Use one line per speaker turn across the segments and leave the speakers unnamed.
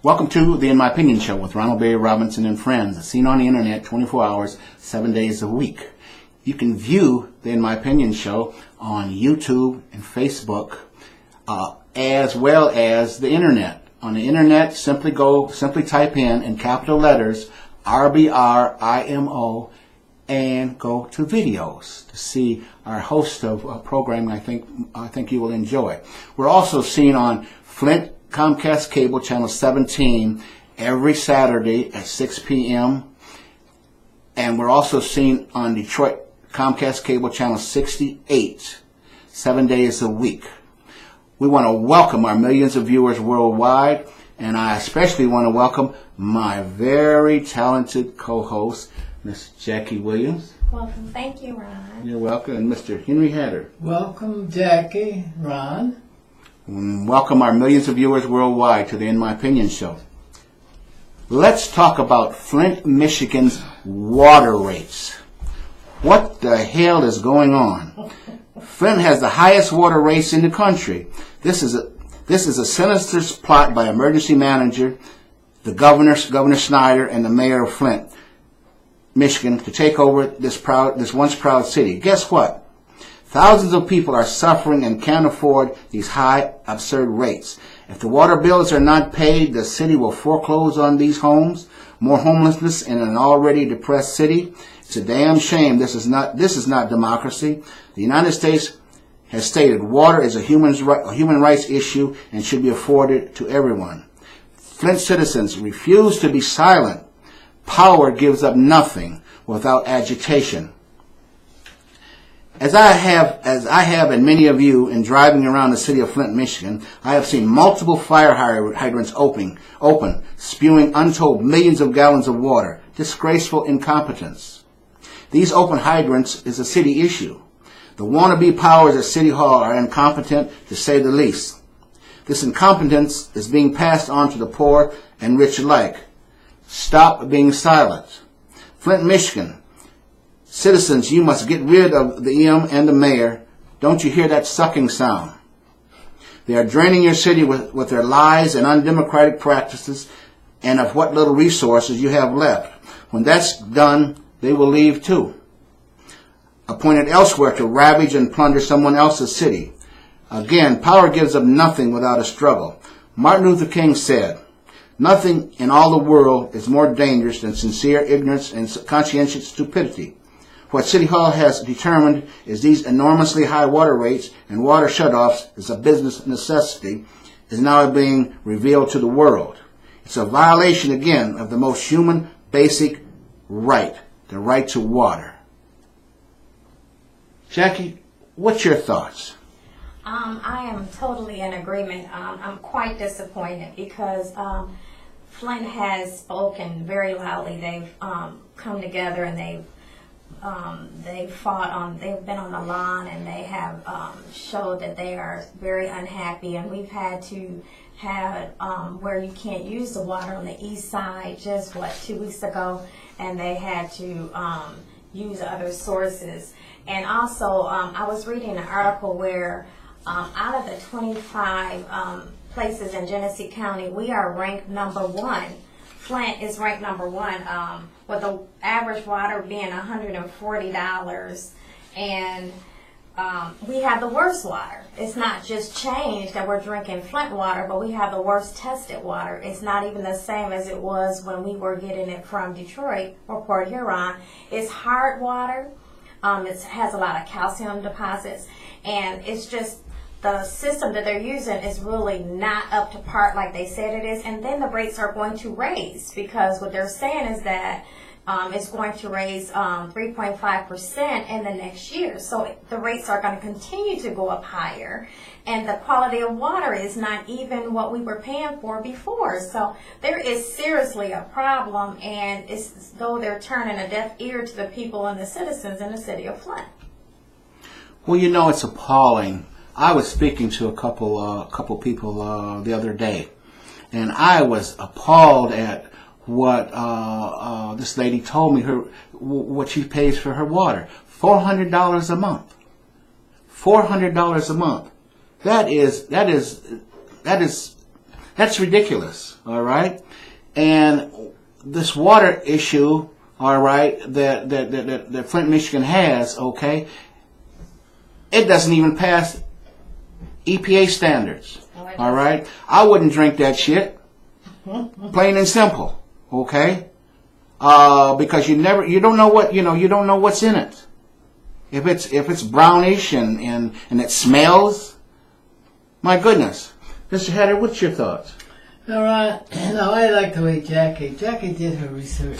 Welcome to the In My Opinion Show with Ronald Berry Robinson and friends, seen on the internet 24 hours, 7 days a week. You can view the In My Opinion Show on YouTube and Facebook, as well as the internet. On the internet, simply type in capital letters RBRIMO and go to videos to see our host of programming. I think you will enjoy. We're also seen on Flint Comcast Cable Channel 17 every Saturday at 6 p.m. And we're also seen on Detroit Comcast Cable Channel 68 7 days a week. We want to welcome our millions of viewers worldwide, and I especially want to welcome my very talented co-host, Miss Jacky Williams.
Welcome. Thank you, Ron.
You're welcome. And Mr. Henry Hatter.
Welcome, Jacky, Ron.
And welcome our millions of viewers worldwide to the In My Opinion Show. Let's talk about Flint, Michigan's water rates. What the hell is going on? Flint has the highest water rates in the country. This is a sinister plot by emergency manager, the Governor Snyder, and the mayor of Flint, Michigan, to take over this once proud city. Guess what? Thousands of people are suffering and can't afford these high, absurd rates. If the water bills are not paid, the city will foreclose on these homes. More homelessness in an already depressed city. It's a damn shame. This is not democracy. The United States has stated water is a human rights issue and should be afforded to everyone. Flint citizens refuse to be silent. Power gives up nothing without agitation. As I have and many of you in driving around the city of Flint, Michigan, I have seen multiple fire hydrants open, spewing untold millions of gallons of water. Disgraceful incompetence. These open hydrants is a city issue. The wannabe powers at City Hall are incompetent, to say the least. This incompetence is being passed on to the poor and rich alike. Stop being silent. Flint, Michigan. Citizens, you must get rid of the EM and the mayor. Don't you hear that sucking sound? They are draining your city with their lies and undemocratic practices and of what little resources you have left. When that's done, they will leave too. Appointed elsewhere to ravage and plunder someone else's city. Again, power gives up nothing without a struggle. Martin Luther King said, "Nothing in all the world is more dangerous than sincere ignorance and conscientious stupidity." What City Hall has determined is these enormously high water rates and water shutoffs is a business necessity is now being revealed to the world. It's a violation, again, of the most human, basic right, the right to water. Jacky, what's your thoughts?
I am totally in agreement. I'm quite disappointed because Flint has spoken very loudly. They've come together and they've been on the lawn and they have showed that they are very unhappy, and we've had to have where you can't use the water on the east side just 2 weeks ago, and they had to use other sources. And also I was reading an article where out of the 25 places in Genesee County, we are ranked number 1. Flint is ranked number 1, with the average water being $140, and we have the worst water. It's not just changed that we're drinking Flint water, but we have the worst tested water. It's not even the same as it was when we were getting it from Detroit or Port Huron. It's hard water. It has a lot of calcium deposits, and it's just the system that they're using is really not up to par like they said it is. And then the rates are going to raise, because what they're saying is that it's going to raise 3.5% in the next year. So the rates are going to continue to go up higher, and the quality of water is not even what we were paying for before. So there is seriously a problem, and it's as though they're turning a deaf ear to the people and the citizens in the city of Flint.
Well, you know, it's appalling. I was speaking to a couple people the other day, and I was appalled at what this lady told me what she pays for her water. $400 a month. $400 a month. That is That's ridiculous, all right? And this water issue, all right, that Flint, Michigan has, okay, it doesn't even pass EPA standards, all right? I wouldn't drink that shit, plain and simple, okay? Because you don't know what, you don't know what's in it. If it's brownish and it smells, my goodness. Mr. Hatter, what's your thoughts?
All right. Now, I like the way Jacky did her research.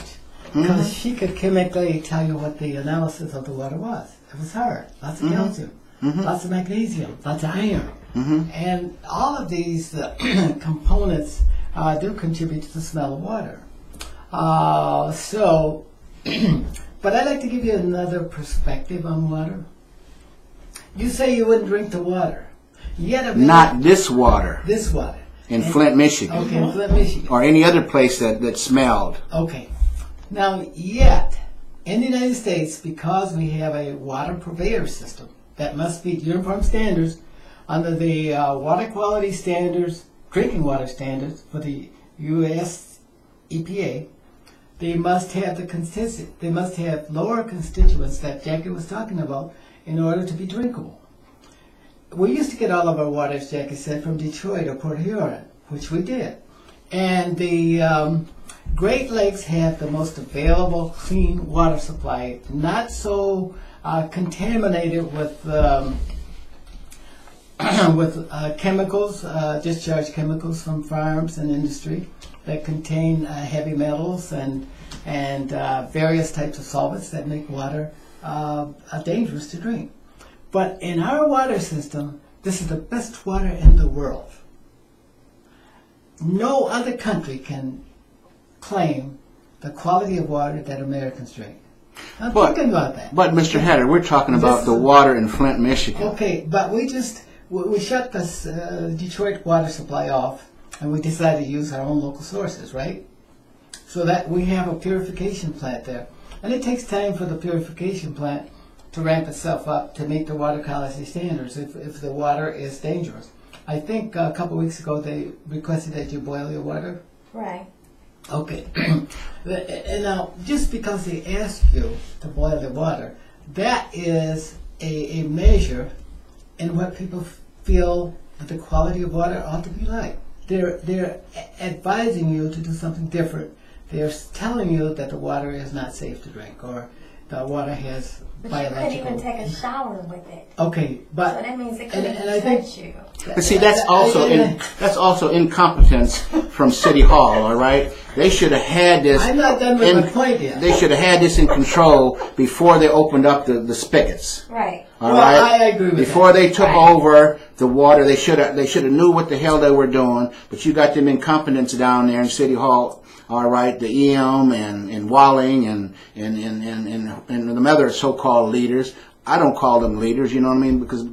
Because she could chemically tell you what the analysis of the water was. It was hard. Lots of calcium, lots of magnesium, lots of iron. And all of these components do contribute to the smell of water. But I'd like to give you another perspective on water. You say you wouldn't drink the water. Yet
not this water.
This water.
In Flint, Michigan.
Okay, in Flint, Michigan.
Or any other place that smelled.
Okay. Now, yet, in the United States, because we have a water purveyor system that must meet uniform standards under the water quality standards, drinking water standards for the U.S. EPA, they must have they must have lower constituents that Jacky was talking about in order to be drinkable. We used to get all of our water, as Jacky said, from Detroit or Port Huron, which we did. And the Great Lakes have the most available clean water supply, not so contaminated with chemicals, discharged chemicals from farms and industry that contain heavy metals and various types of solvents that make water dangerous to drink. But in our water system, this is the best water in the world. No other country can claim the quality of water that Americans drink. I'm thinking about that.
But, Mr. Hatter, we're talking about the water in Flint, Michigan.
Okay, but we shut this Detroit water supply off, and we decided to use our own local sources, right? So that we have a purification plant there. And it takes time for the purification plant to ramp itself up to meet the water quality standards if the water is dangerous. I think a couple of weeks ago they requested that you boil your water.
Right.
Okay. And now, just because they ask you to boil the water, that is a measure in what people feel that the quality of water ought to be like. They're advising you to do something different. They're telling you that the water is not safe to drink, or the water has biological.
But you couldn't even take a shower with it.
Okay, but
so that means it couldn't touch you.
But see, that's also incompetence from City Hall. All right, they should have had this.
I'm not done with my point yet.
They should have had this in control before they opened up the spigots.
Right.
All right.
I agree with
before
that.
they took over the water, they should have knew what the hell they were doing. But you got them incompetents down there in City Hall. All right, the EM and Walling and the other so-called leaders. I don't call them leaders, you know what I mean? Because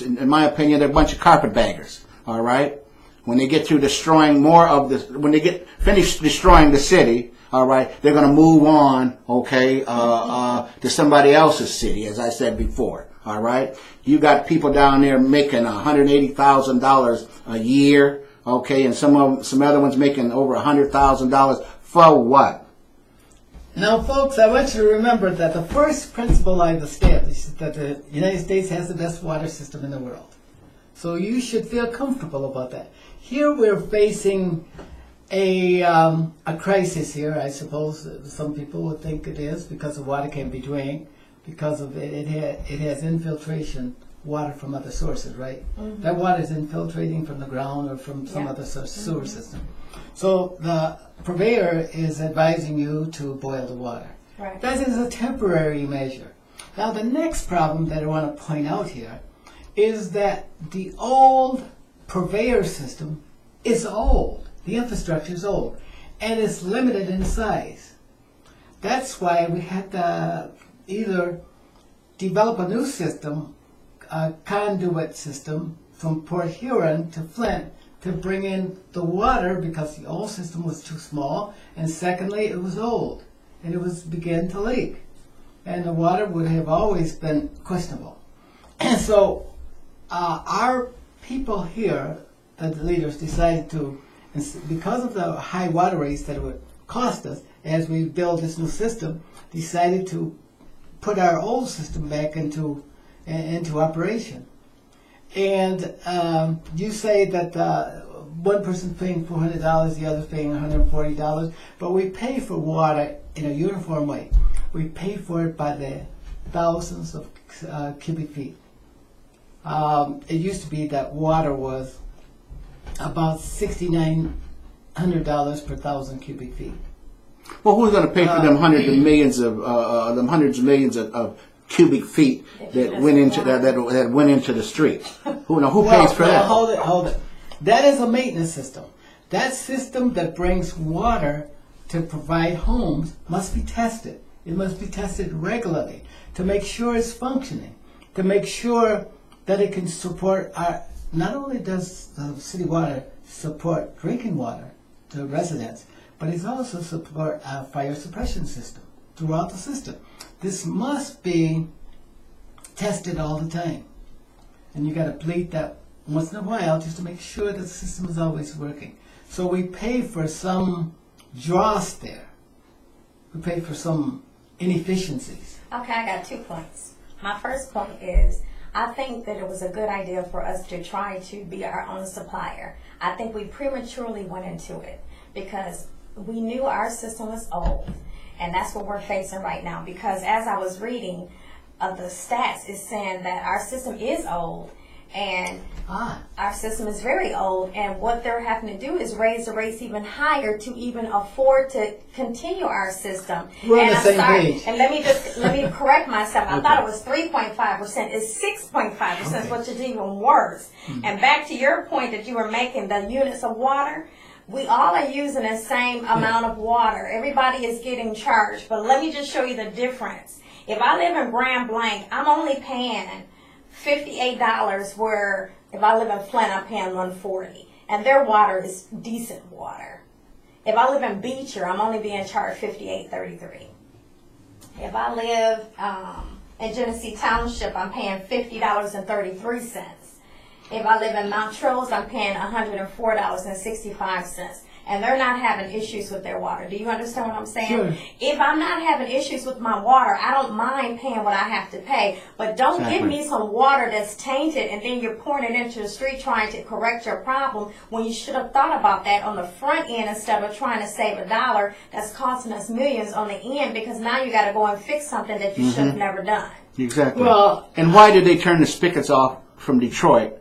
in my opinion, they're a bunch of carpetbaggers. All right. When they get through destroying when they get finished destroying the city, all right, they're going to move on, okay, to somebody else's city, as I said before. All right. You got people down there making $180,000 a year. Okay, and some other ones making over $100,000 for what?
Now, folks, I want you to remember that the first principle I've established is that the United States has the best water system in the world. So you should feel comfortable about that. Here we're facing a crisis here, I suppose. Some people would think it is because the water can't be drained, because of it has infiltration. Water from other sources, right? Mm-hmm. That water is infiltrating from the ground or from some other sewer system. So the purveyor is advising you to boil the water.
Right.
That is a temporary measure. Now the next problem that I want to point out here is that the old purveyor system is old. The infrastructure is old and it's limited in size. That's why we had to either develop a new system, a conduit system from Port Huron to Flint to bring in the water, because the old system was too small, and secondly, it was old and it began to leak, and the water would have always been questionable. And so our people here, the leaders, decided to And because of the high water rates that it would cost us as we build this new system, decided to put our old system back into operation. And you say that one person's paying $400, the other's paying $140, but we pay for water in a uniform way. We pay for it by the thousands of cubic feet. It used to be that water was about $6,900 per thousand cubic feet.
Well, who's going to pay for them hundreds of millions of cubic feet that went into that went into the street? Who pays for that?
Hold it. That is a maintenance system. That system that brings water to provide homes must be tested. It must be tested regularly to make sure it's functioning, to make sure that it can support our. Not only does the city water support drinking water to residents, but it also support our fire suppression system throughout the system. This must be tested all the time, and you got to bleed that once in a while just to make sure that the system is always working. So we pay for some dross there. We pay for some inefficiencies.
Okay, I got 2 points. My first point is, I think that it was a good idea for us to try to be our own supplier. I think we prematurely went into it because we knew our system was old, and that's what we're facing right now. Because as I was reading, the stats is saying that our system is old, and our system is very old, and what they're having to do is raise the rates even higher to even afford to continue our system.
We're on the same page.
And let me correct myself. I thought it was 3.5%. It's 6.5%, which is even worse. And back to your point that you were making, the units of water, we all are using the same amount of water. Everybody is getting charged. But let me just show you the difference. If I live in Grand Blanc, I'm only paying $58, where if I live in Flint, I'm paying $140, and their water is decent water. If I live in Beecher, I'm only being charged $58.33. If I live in Genesee Township, I'm paying $50.33. If I live in Montrose, I'm paying $104.65. And they're not having issues with their water. Do you understand what I'm saying?
Sure.
If I'm not having issues with my water, I don't mind paying what I have to pay. But don't give me some water that's tainted and then you're pouring it into the street trying to correct your problem when you should have thought about that on the front end instead of trying to save $1 that's costing us millions on the end, because now you got to go and fix something that you should have never done.
Exactly.
Well,
and why did they turn the spigots off from Detroit?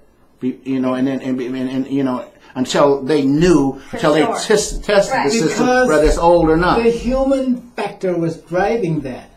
Until they knew, until they tested the system, whether it's old or not.
The human factor was driving that.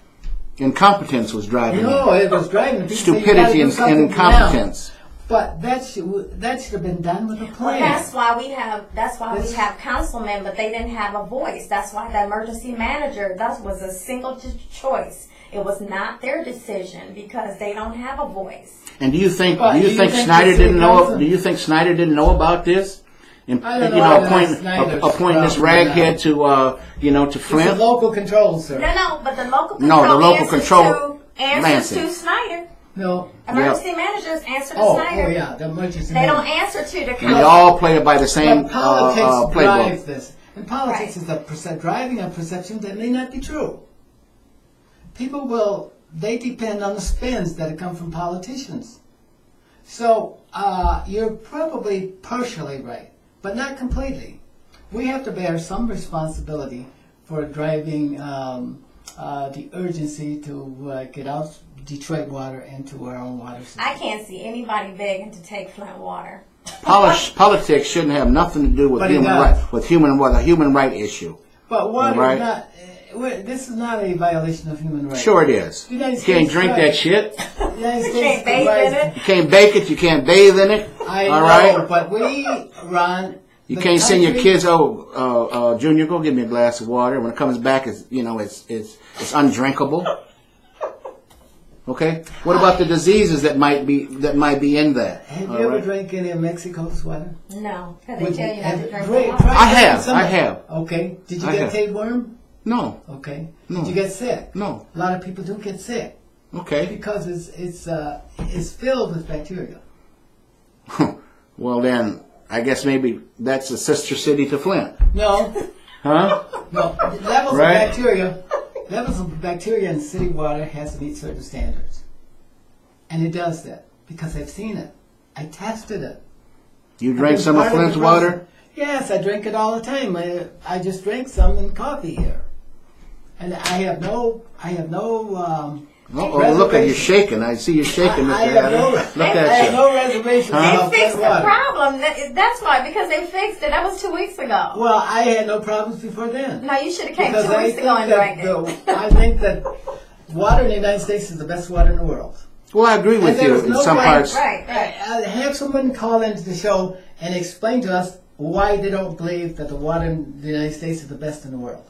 Incompetence was driving
No, it was driving
stupidity and incompetence.
But that should have been done with a plan.
Well, that's why we have councilmen, but they didn't have a voice. That's why the emergency manager, that was a single choice. It was not their decision because they don't have a voice.
And do you think Snyder didn't know? Do you think Snyder didn't know about this? And appointing this raghead to Flint.
It's a local control, sir.
No, but the local control answers to Snyder.
No.
Emergency managers answer to Snyder.
Oh yeah, the emergency.
They don't answer to the council.
We all play by the same
politics
playbook.
drives this, and politics is driving a perception that may not be true. People they depend on the spins that come from politicians. So you're probably partially right, but not completely. We have to bear some responsibility for driving the urgency to get out Detroit water into our own water system.
I can't see anybody begging to take Flint water.
Politics shouldn't have nothing to do with a human right issue.
But water is not. This is not a violation of human rights.
Sure it is. You can't drink that shit.
You can't bathe in it.
You can't bake it. You can't bathe in it.
I
all
know,
right?
but we run.
You can't send your kids, Junior, go get me a glass of water. When it comes back, it's undrinkable. Okay. What about the diseases that might be in that?
Have you ever drank any of Mexico's water?
No, because they tell you not to drink water.
I have.
Okay. Did you get tapeworm?
No.
Okay.
No.
Did you get sick?
No.
A lot of people do get sick.
Okay.
Because it's filled with bacteria.
Well then, I guess maybe that's a sister city to Flint.
No,
Huh?
no.
Right.
Levels of bacteria in city water has to meet certain standards. And it does that because I've seen it. I tested it.
You drank some of Flint's water?
Yes, I drink it all the time. I just drank some in coffee here. And I have no
Oh, look at you shaking. I see you shaking, Mr. Hatter. Look
I
at
have
you.
no reservations
They
about
fixed
Flint
the
water.
problem. That's why, because they fixed it. That was 2 weeks ago.
Well, I had no problems before then.
No, you should have came
Because
2 weeks ago and drank it.
I think that water in the United States is the best water in the world.
Well, I agree with
And there
you
was
in
no
some
way-
parts.
Right.
Have someone call into the show and explain to us why they don't believe that the water in the United States is the best in the world.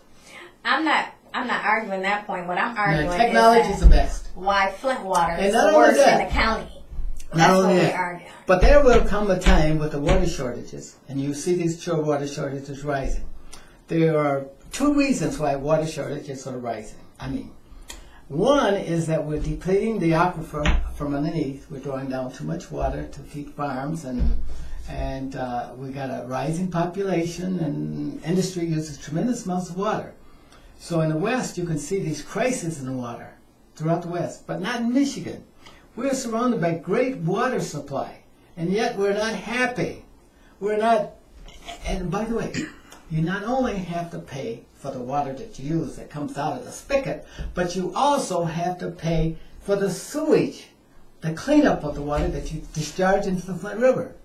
I'm not arguing that point. What I'm
Now,
arguing
technology
is
is the best.
why Flint water
And
is
not
the
only
worst
that-
in the county.
Not
That's
only
what
that,
we're arguing.
but there will come a time with the water shortages, and you see these water shortages rising. There are two reasons why water shortages are rising. One is that we're depleting the aquifer from underneath. We're drawing down too much water to feed farms, and we got a rising population, and industry uses tremendous amounts of water. So in the West, you can see these crises in the water throughout the West, but not in Michigan. We're surrounded by great water supply, and yet we're not happy. We're not, and by the way, you not only have to pay for the water that you use that comes out of the spigot, but you also have to pay for the sewage, the cleanup of the water that you discharge into the Flint River.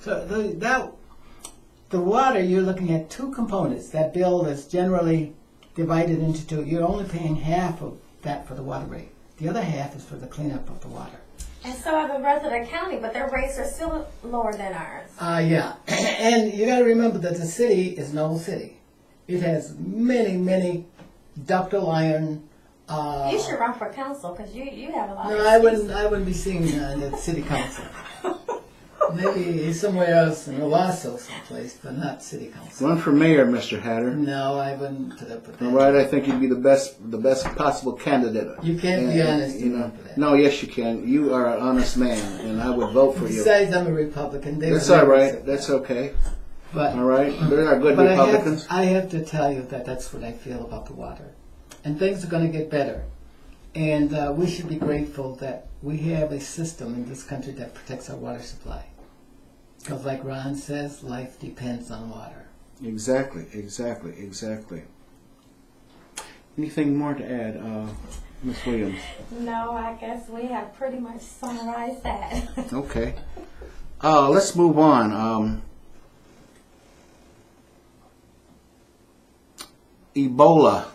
So the water, you're looking at two components. That bill is generally divided into two. You're only paying half of that for the water rate. The other half is for the cleanup of the water.
And so are the rest of the county, but their rates are still lower than ours.
Yeah. And you got to remember that the city is no city. It has many, many ductile iron.
You should run for council because you have a lot
No,
of
I wouldn't be seen in the city council. Maybe somewhere else in Owasso someplace, but not city council.
Run for mayor, Mr. Hatter.
No, I wouldn't put up with that.
All right, I think you'd be the best possible candidate.
You can't be honest
You know.
for that.
No, yes, you can. You are an honest man, and I would vote for you.
Besides, I'm a Republican. They
That's
would
all
never
right.
say
That's
that.
okay.
But
All right. There are good
But
Republicans.
I have to tell you that that's what I feel about the water. And things are going to get better. And we should be grateful that we have a system in this country that protects our water supply. Because like Ron says, life depends on water.
Exactly. Anything more to add, Ms. Williams?
No, I guess we have pretty much summarized that.
Okay. Let's move on. Ebola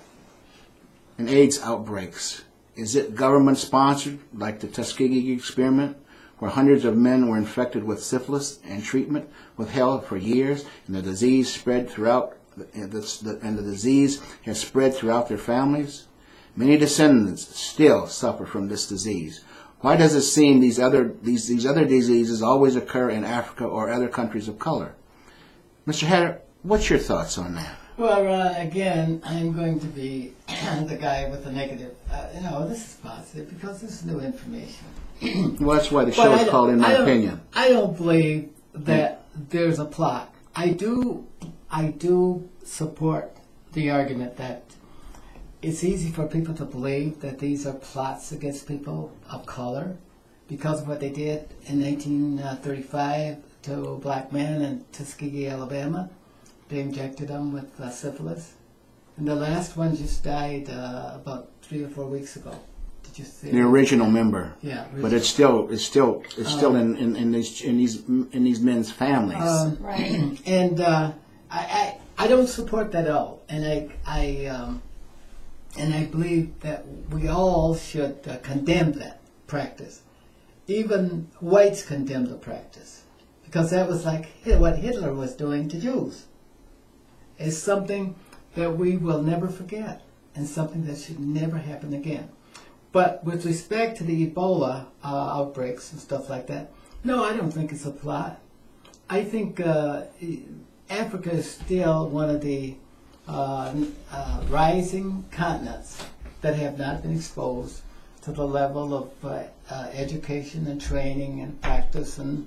and AIDS outbreaks. Is it government sponsored, like the Tuskegee experiment, where hundreds of men were infected with syphilis and treatment withheld for years, and the disease spread throughout, and the disease has spread throughout their families? Many descendants still suffer from this disease. Why does it seem these other diseases always occur in Africa or other countries of color? Mr. Hatter, what's your thoughts on that?
Well, Ron, again, I'm going to be the guy with the negative. This is positive because this is new information.
Well, that's why the show is called In My Opinion.
I don't believe that there's a plot. I do support the argument that it's easy for people to believe that these are plots against people of color because of what they did in 1935 to a black man in Tuskegee, Alabama. They injected them with syphilis. And the last one just died about 3 or 4 weeks ago. Did you see
The original member.
Yeah.
But it's still in these men's families.
Right.
And I don't support that at all. And I believe that we all should condemn that practice. Even whites condemn the practice. Because that was like what Hitler was doing to Jews. It's something that we will never forget and something that should never happen again. But with respect to the Ebola outbreaks and stuff like that, no, I don't think it's a plot. I think Africa is still one of the rising continents that have not been exposed to the level of education and training and practice and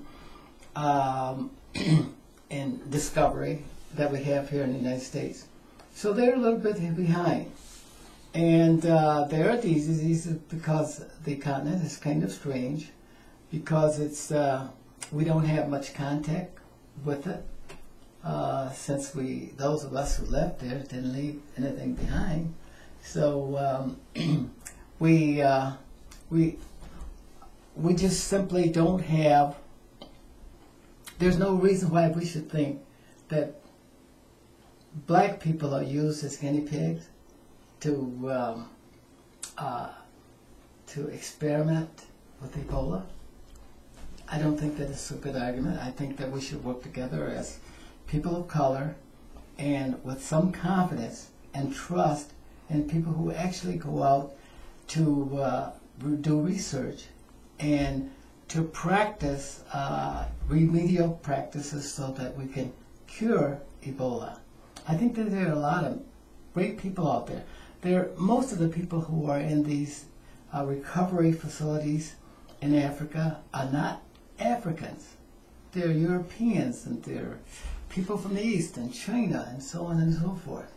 and discovery that we have here in the United States. So they're a little bit behind. And there are these diseases because the continent is kind of strange, because it's we don't have much contact with it, since those of us who left there didn't leave anything behind. So we just simply don't have. There's no reason why we should think that black people are used as guinea pigs to experiment with Ebola. I don't think that it's a good argument. I think that we should work together as people of color and with some confidence and trust in people who actually go out to do research and to practice remedial practices so that we can cure Ebola. I think that there are a lot of great people out there. Most of the people who are in these recovery facilities in Africa are not Africans. They're Europeans, and they're people from the East and China and so on and so forth.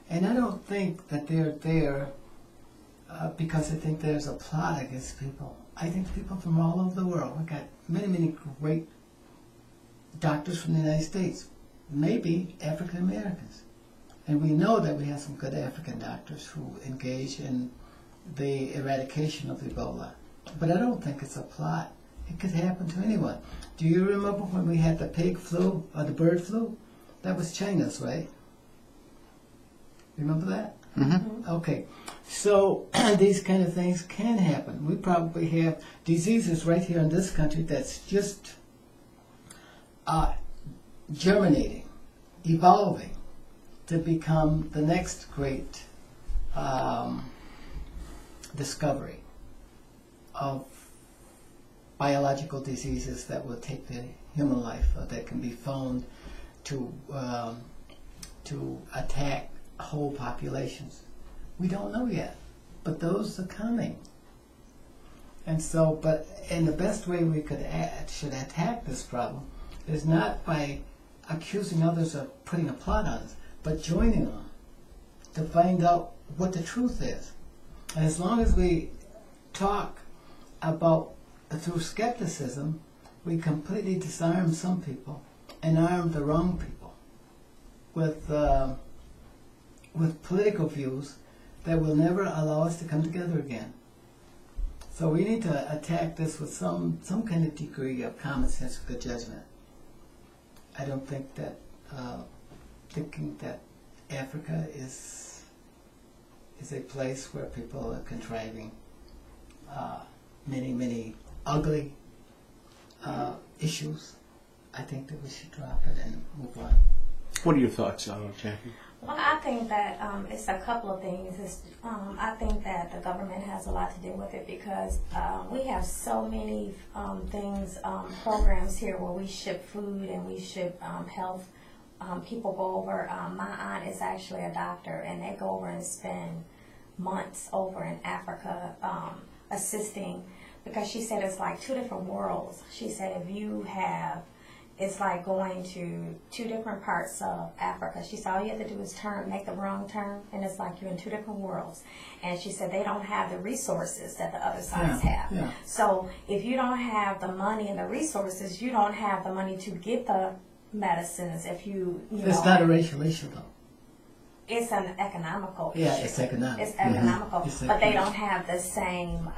And I don't think that they're there because I think there's a plot against people. I think people from all over the world. We've got many, many great doctors from the United States, maybe African Americans. And we know that we have some good African doctors who engage in the eradication of Ebola. But I don't think it's a plot. It could happen to anyone. Do you remember when we had the pig flu or the bird flu? That was China's, right? Remember that?
Mm-hmm.
Okay. So these kind of things can happen. We probably have diseases right here in this country that's just germinating, evolving to become the next great discovery of biological diseases that will take the human life, or that can be found to attack whole populations. We don't know yet, but those are coming. And so, and the best way we should attack this problem is not by accusing others of putting a plot on us, but joining them to find out what the truth is. And as long as we talk about through skepticism, we completely disarm some people and arm the wrong people with political views that will never allow us to come together again. So we need to attack this with some kind of degree of common sense and good judgment. I don't think that thinking that Africa is a place where people are contriving many ugly issues. I think that we should drop it and move on.
What are your thoughts, Jacky?
Well, I think that it's a couple of things. I think that the government has a lot to do with it because we have so many programs here where we ship food and we ship health. People go over. My aunt is actually a doctor, and they go over and spend months over in Africa assisting, because she said it's like two different worlds. She said if you have, it's like going to two different parts of Africa. She said all you have to do is make the wrong turn, and it's like you're in two different worlds. And she said they don't have the resources that the other sides have.
Yeah.
So if you don't have the money and the resources, you don't have the money to get the medicines. If you know,
it's not a racial issue, though.
It's an economical issue.
Yeah, it's economic.
It's economical,
Mm-hmm.
but they don't have the same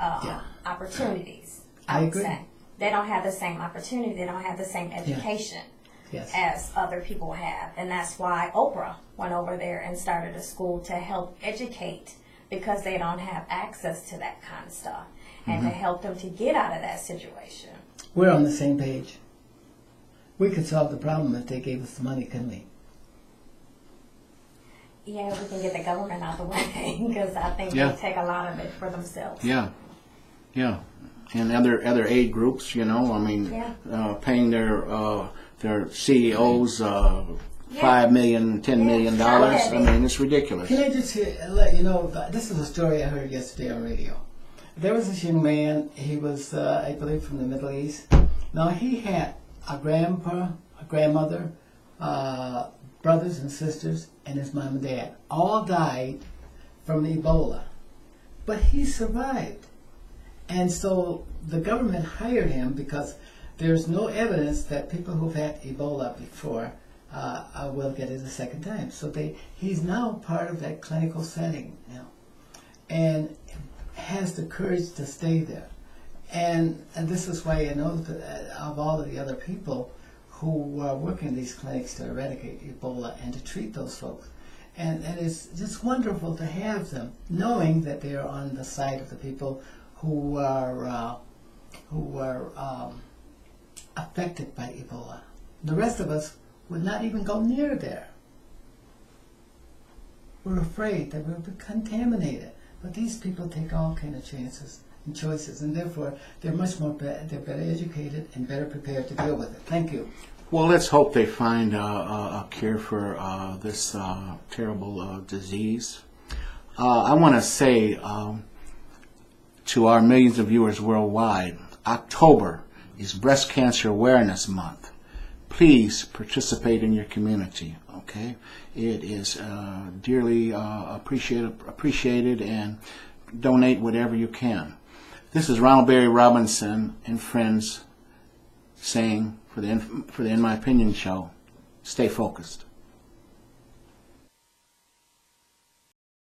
opportunities.
I
would
agree.
say. They don't have the same opportunity. They don't have the same education
Yes.
as other people have, and that's why Oprah went over there and started a school to help educate, because they don't have access to that kind of stuff, and to help them to get out of that situation.
We're on the same page. We could solve the problem if they gave us the money, couldn't we?
Yeah, we can get the government out of the way, because I think they take a lot of it for themselves.
Yeah, yeah, and other aid groups, you know, I mean, paying their CEOs $5 million, $10 million. I mean, it's ridiculous.
Can I just let you know, this is a story I heard yesterday on radio. There was this young man, he was, I believe, from the Middle East. Now, he had a grandpa a grandmother, brothers and sisters, and his mom and dad. All died from Ebola. But he survived. And so the government hired him because there's no evidence that people who've had Ebola before will get it a second time. So he's now part of that clinical setting now, and has the courage to stay there. And this is why I know that of all of the other people who are working in these clinics to eradicate Ebola and to treat those folks. And it's just wonderful to have them, knowing that they are on the side of the people who are affected by Ebola. The rest of us would not even go near there. We're afraid that we'll be contaminated. But these people take all kind of chances and choices, and therefore they're much more they're better educated and better prepared to deal with it. Thank you.
Well, let's hope they find a cure for this terrible disease. I want to say to our millions of viewers worldwide, October is Breast Cancer Awareness Month. Please participate in your community, okay? It is dearly appreciated, and donate whatever you can. This is Ronald Berry Robinson and friends saying for the In My Opinion show, stay focused.